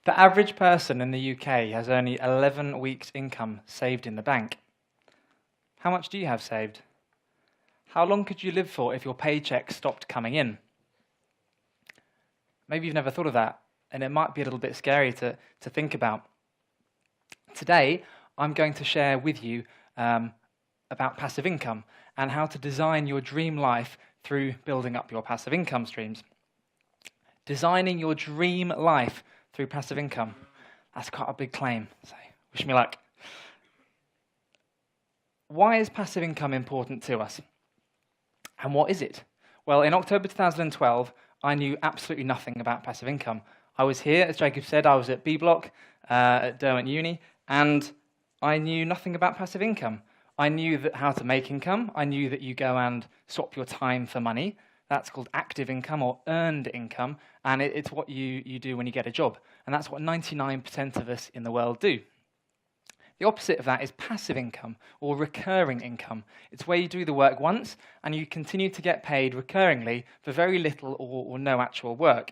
The average person in the UK has only 11 weeks' income saved in the bank. How much do you have saved? How long could you live for if your paycheck stopped coming in? Maybe you've never thought of that, and it might be a little bit scary to think about. Today, I'm going to share with you about passive income and how to design your dream life through building up your passive income streams. Designing your dream life through passive income. That's quite a big claim, so wish me luck. Why is passive income important to us? And what is it? Well, in October 2012, I knew absolutely nothing about passive income. I was here, as Jacob said, I was at B Block at Derwent Uni, and I knew nothing about passive income. I knew how to make income. I knew that you go and swap your time for money. That's called active income or earned income, and it's what you do when you get a job. And that's what 99% of us in the world do. The opposite of that is passive income or recurring income. It's where you do the work once and you continue to get paid recurringly for very little or no actual work.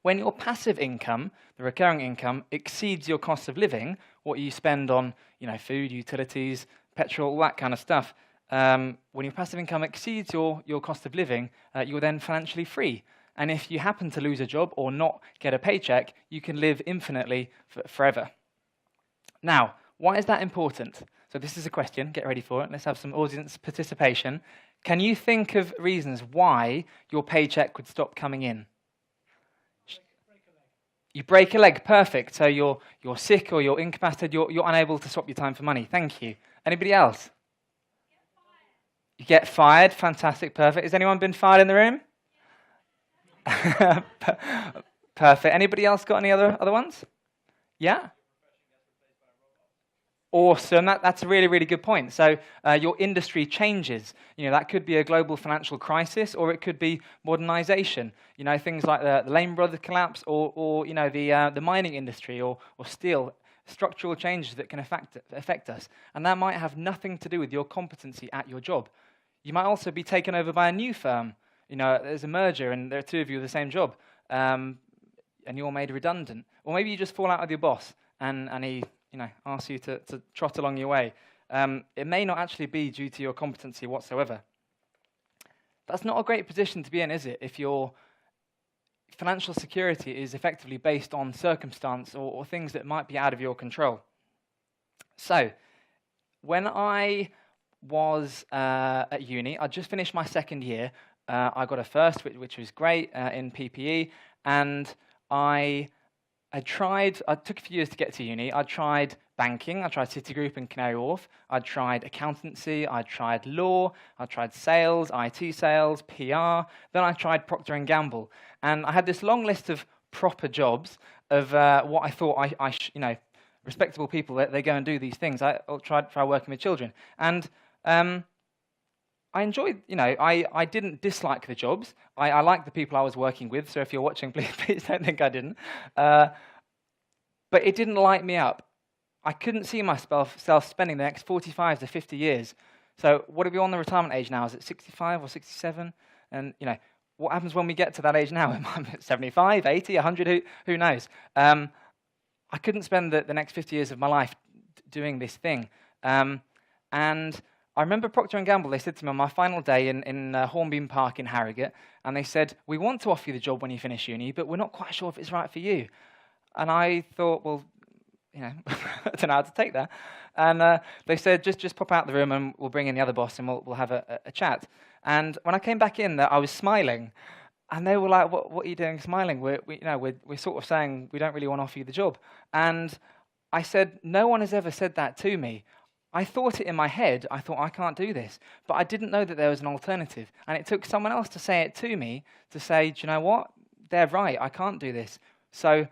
When your passive income, the recurring income, exceeds your cost of living, what you spend on food, utilities, petrol, all that kind of stuff, when your passive income exceeds your cost of living, you're then financially free. And if you happen to lose a job or not get a paycheck, you can live infinitely forever. Now, why is that important? So this is a question, get ready for it. Let's have some audience participation. Can you think of reasons why your paycheck would stop coming in? You break a leg, perfect. So you're sick or you're incapacitated, you're unable to swap your time for money. Thank you. Anybody else? You get fired, fantastic, perfect. Has anyone been fired in the room? Perfect. Anybody else got any other ones? Yeah? Awesome. That's a really, really good point. So your industry changes. That could be a global financial crisis, or it could be modernization. Things like the Lehman Brothers collapse, or the mining industry, or steel. Structural changes that can affect us, and that might have nothing to do with your competency at your job. You might also be taken over by a new firm. There's a merger, and there are two of you with the same job, and you're made redundant. Or maybe you just fall out with your boss, and he asks you to trot along your way. It may not actually be due to your competency whatsoever. That's not a great position to be in, is it? If your financial security is effectively based on circumstance or things that might be out of your control. So, when I was at uni, I just finished my second year. I got a first, which was great, in PPE, and I took a few years to get to uni. I tried banking, I tried Citigroup and Canary Wharf, I tried accountancy, I tried law, I tried sales, IT sales, PR, then I tried Procter & Gamble. And I had this long list of proper jobs of what I thought respectable people, they go and do these things. I'll try working with children. And I enjoyed, I didn't dislike the jobs. I liked the people I was working with, so if you're watching, please don't think I didn't. But it didn't light me up. I couldn't see myself spending the next 45 to 50 years. So what are we on the retirement age now? Is it 65 or 67? And, what happens when we get to that age now? 75, 80, 100, who knows? I couldn't spend the next 50 years of my life doing this thing. And I remember Procter & Gamble, they said to me on my final day in Hornbeam Park in Harrogate, and they said, we want to offer you the job when you finish uni, but we're not quite sure if it's right for you. And I thought, well, I don't know how to take that. And they said, just pop out the room and we'll bring in the other boss and we'll have a chat. And when I came back in there, I was smiling. And they were like, what are you doing smiling? We're sort of saying we don't really want to offer you the job. And I said, no one has ever said that to me. I thought it in my head. I thought, I can't do this. But I didn't know that there was an alternative. And it took someone else to say it to me, to say, do you know what? They're right. I can't do this. So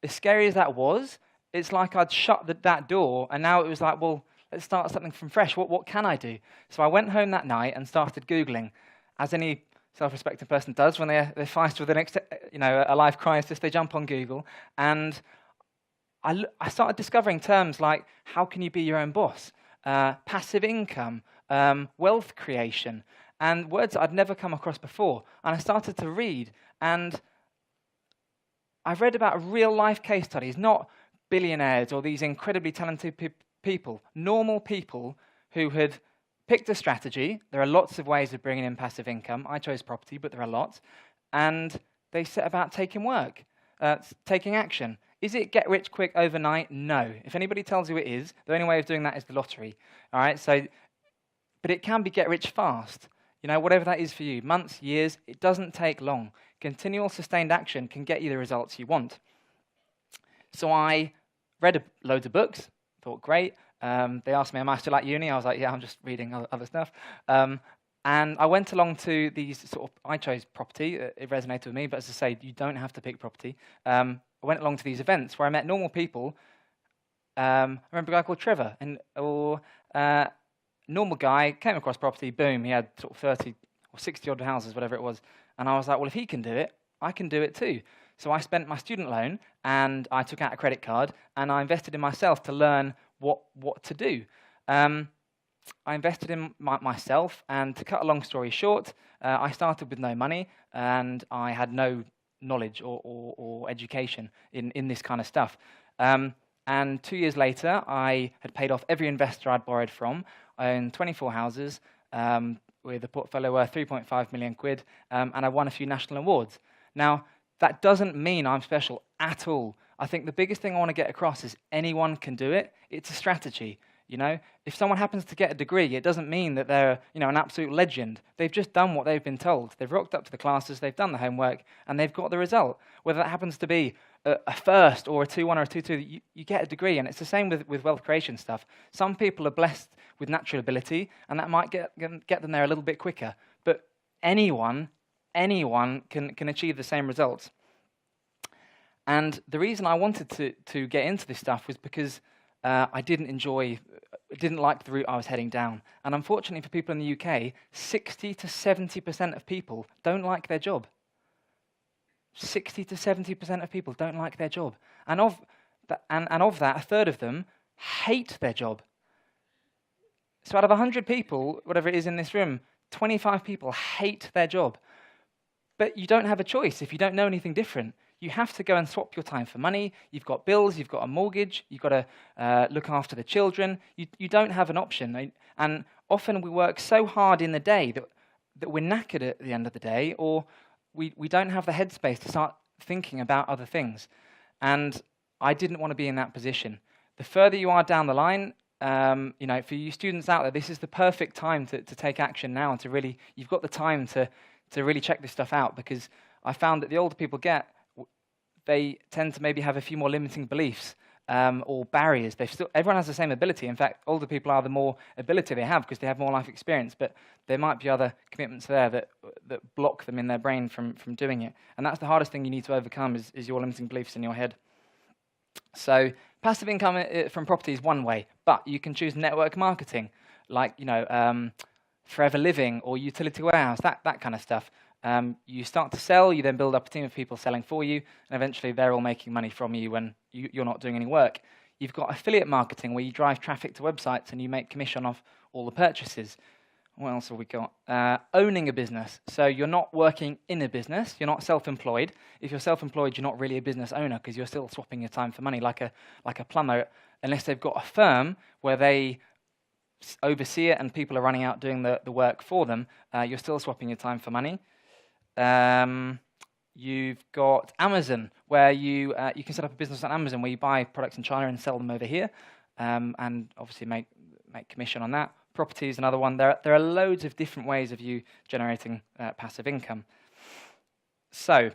as scary as that was, it's like I'd shut that door, and now it was like, well, let's start something from fresh. What can I do? So I went home that night and started Googling, as any self-respecting person does when they're faced with a life crisis. They jump on Google, and I started discovering terms like how can you be your own boss, passive income, wealth creation, and words that I'd never come across before. And I started to read, and I've read about real-life case studies, not billionaires or these incredibly talented people, normal people who had picked a strategy. There are lots of ways of bringing in passive income. I chose property, but there are lots. And they set about taking taking action. Is it get rich quick overnight? No. If anybody tells you it is, the only way of doing that is the lottery. All right. But it can be get rich fast. Whatever that is for you, months, years, it doesn't take long. Continual sustained action can get you the results you want. So I read loads of books, thought great. They asked me, am I still at uni? I was like, yeah, I'm just reading other stuff. And I went along to these I chose property, it resonated with me, but as I say, you don't have to pick property. I went along to these events where I met normal people. I remember a guy called Trevor, normal guy, came across property, boom, he had 30 or 60 odd houses, whatever it was. And I was like, well, if he can do it, I can do it too. So I spent my student loan and I took out a credit card and I invested in myself to learn what to do. I invested in myself, and to cut a long story short, I started with no money and I had no knowledge or education in this kind of stuff. And 2 years later, I had paid off every investor I'd borrowed from. I owned 24 houses with a portfolio worth 3.5 million quid, and I won a few national awards. Now, that doesn't mean I'm special at all. I think the biggest thing I want to get across is anyone can do it. It's a strategy. If someone happens to get a degree, it doesn't mean that they're an absolute legend. They've just done what they've been told. They've rocked up to the classes, they've done the homework, and they've got the result. Whether that happens to be a first or a 2-1 or a 2-2, you get a degree, and it's the same with wealth creation stuff. Some people are blessed with natural ability, and that might get them there a little bit quicker. But anyone can achieve the same results. And the reason I wanted to get into this stuff was because I didn't like the route I was heading down. And unfortunately for people in the UK, 60 to 70% of people don't like their job. 60 to 70% of people don't like their job. And of that, a third of them hate their job. So out of 100 people, whatever it is in this room, 25 people hate their job. But you don't have a choice if you don't know anything different. You have to go and swap your time for money. You've got bills, you've got a mortgage, you've got to look after the children. You don't have an option. And often we work so hard in the day that we're knackered at the end of the day, or we don't have the headspace to start thinking about other things. And I didn't want to be in that position. The further you are down the line, for you students out there, this is the perfect time to take action now, and you've got the time to really check this stuff out, because I found that the older people get, they tend to maybe have a few more limiting beliefs or barriers. Everyone has the same ability. In fact, older people are the more ability they have because they have more life experience, but there might be other commitments there that block them in their brain from doing it. And that's the hardest thing you need to overcome is your limiting beliefs in your head. So passive income from property is one way, but you can choose network marketing, like Forever Living or Utility Warehouse, that kind of stuff. You start to sell, you then build up a team of people selling for you, and eventually they're all making money from you when you're not doing any work. You've got affiliate marketing, where you drive traffic to websites and you make commission off all the purchases. What else have we got? Owning a business. So you're not working in a business, you're not self-employed. If you're self-employed, you're not really a business owner because you're still swapping your time for money like a plumber, unless they've got a firm where they oversee it and people are running out doing the work for them. You're still swapping your time for money. You've got Amazon, where you can set up a business on Amazon where you buy products in China and sell them over here, and obviously make commission on that. Property is another one. There are loads of different ways of you generating passive income. So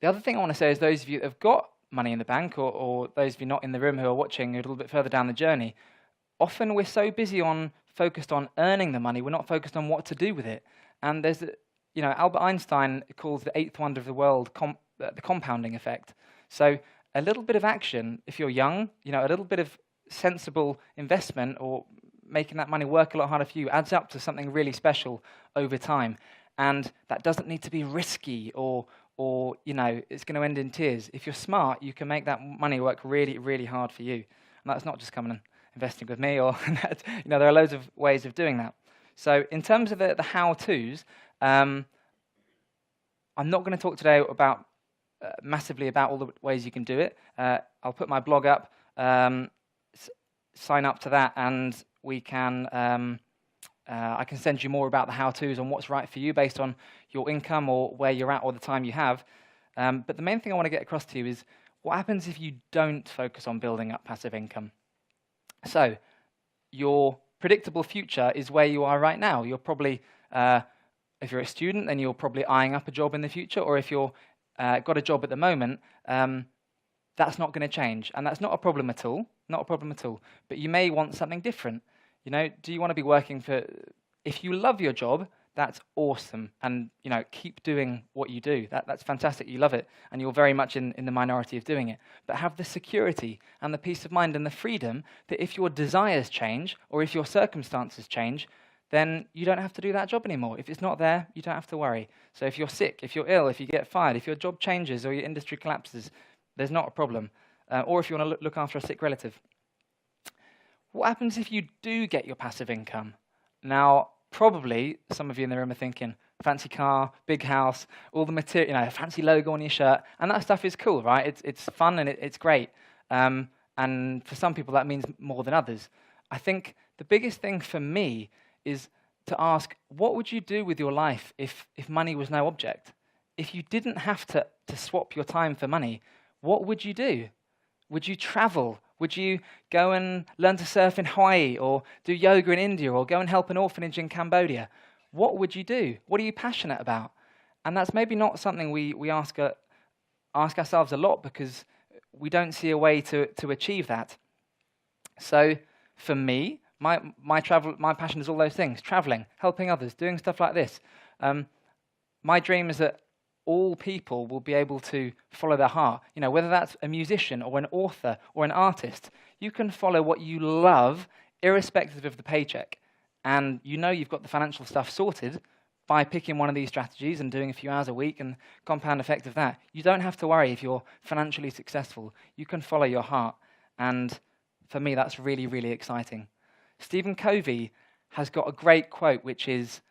the other thing I want to say is those of you that have got money in the bank, or those of you not in the room who are watching a little bit further down the journey, often we're so busy focused on earning the money, we're not focused on what to do with it. And there's Albert Einstein calls the eighth wonder of the world the compounding effect. So a little bit of action, if you're young, a little bit of sensible investment or making that money work a lot harder for you adds up to something really special over time. And that doesn't need to be risky or it's going to end in tears. If you're smart, you can make that money work really, really hard for you. And that's not just coming and investing with me, or there are loads of ways of doing that. So in terms of the how-tos, I'm not going to talk today about massively about all the ways you can do it. I'll put my blog up, sign up to that, and we can. I can send you more about the how-tos on what's right for you based on your income or where you're at or the time you have. But the main thing I want to get across to you is what happens if you don't focus on building up passive income. So your predictable future is where you are right now. You're probably, if you're a student, then you're probably eyeing up a job in the future, or if you're got a job at the moment, that's not going to change, and that's not a problem at all. Not a problem at all. But you may want something different. You know, do you want to be working for? If you love your job, that's awesome, and you know, keep doing what you do. That's fantastic. You love it, and you're very much in the minority of doing it. But have the security and the peace of mind and the freedom that if your desires change or if your circumstances change, then you don't have to do that job anymore. If it's not there, you don't have to worry. So if you're sick, if you're ill, if you get fired, if your job changes or your industry collapses, there's not a problem. Or if you want to look after a sick relative. What happens if you do get your passive income? Now, probably some of you in the room are thinking, fancy car, big house, all the material, you know, fancy logo on your shirt, and that stuff is cool, right? It's fun and it's great. And for some people, that means more than others. I think the biggest thing for me is to ask, what would you do with your life if money was no object? If you didn't have to swap your time for money, what would you do? Would you travel? Would you go and learn to surf in Hawaii or do yoga in India or go and help an orphanage in Cambodia? What would you do? What are you passionate about? And that's maybe not something we ask ourselves a lot because we don't see a way to achieve that. So for me, my passion is all those things: traveling, helping others, doing stuff like this. My dream is that all people will be able to follow their heart. You know, whether that's a musician or an author or an artist, you can follow what you love irrespective of the paycheck. And you know you've got the financial stuff sorted by picking one of these strategies and doing a few hours a week and compound effect of that. You don't have to worry if you're financially successful. You can follow your heart. And for me, that's really, really exciting. Stephen Covey has got a great quote, which is,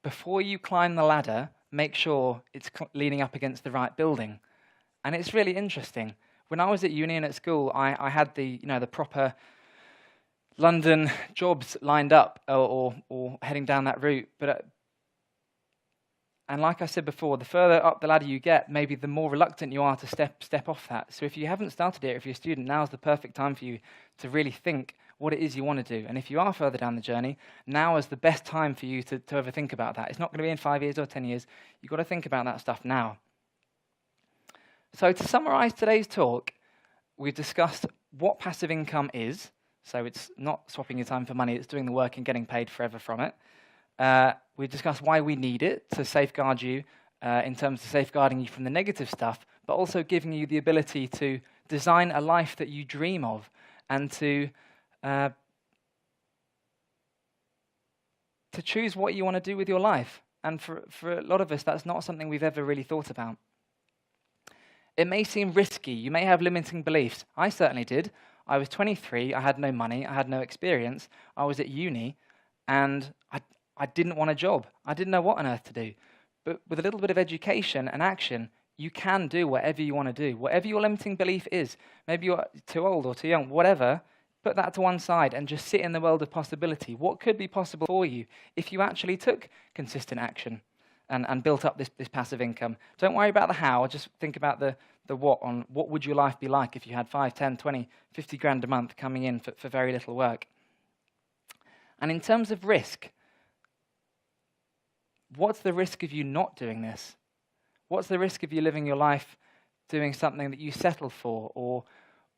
before you climb the ladder, make sure it's leaning up against the right building. And it's really interesting. When I was at uni and at school, I had the proper London jobs lined up or heading down that route. And like I said before, the further up the ladder you get, maybe the more reluctant you are to step off that. So if you haven't started it, if you're a student, now's the perfect time for you to really think what it is you want to do. And if you are further down the journey, now is the best time for you to ever think about that. It's not going to be in 5 years or 10 years. You've got to think about that stuff now. So to summarize today's talk, we've discussed what passive income is. So it's not swapping your time for money, it's doing the work and getting paid forever from it. We've discussed why we need it to safeguard you in terms of safeguarding you from the negative stuff, but also giving you the ability to design a life that you dream of and to choose what you want to do with your life. And for a lot of us, that's not something we've ever really thought about. It may seem risky. You may have limiting beliefs. I certainly did. I was 23. I had no money. I had no experience. I was at uni, and I didn't want a job. I didn't know what on earth to do. But with a little bit of education and action, you can do whatever you want to do. Whatever your limiting belief is, maybe you're too old or too young, whatever, put that to one side and just sit in the world of possibility. What could be possible for you if you actually took consistent action and built up this passive income? Don't worry about the how, just think about the what on what would your life be like if you had 5, 10, 20, 50 grand a month coming in for very little work. And in terms of risk, what's the risk of you not doing this? What's the risk of you living your life doing something that you settle for? Or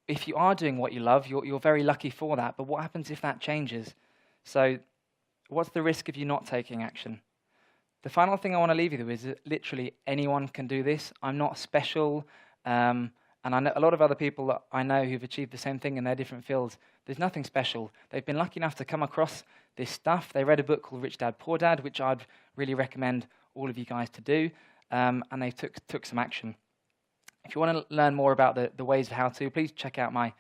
if you are doing what you love, you're very lucky for that. But what happens if that changes? So what's the risk of you not taking action? The final thing I want to leave you with is that literally anyone can do this. I'm not special. And I know a lot of other people that I know who've achieved the same thing in their different fields. There's nothing special. They've been lucky enough to come across this stuff. They read a book called Rich Dad, Poor Dad, which I'd really recommend all of you guys to do. And they took some action. If you want to learn more about the ways of how to, please check out my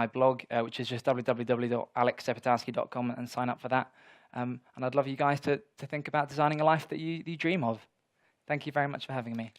blog, which is just www.alexszepietowski.com, and sign up for that. And I'd love you guys to think about designing a life that you dream of. Thank you very much for having me.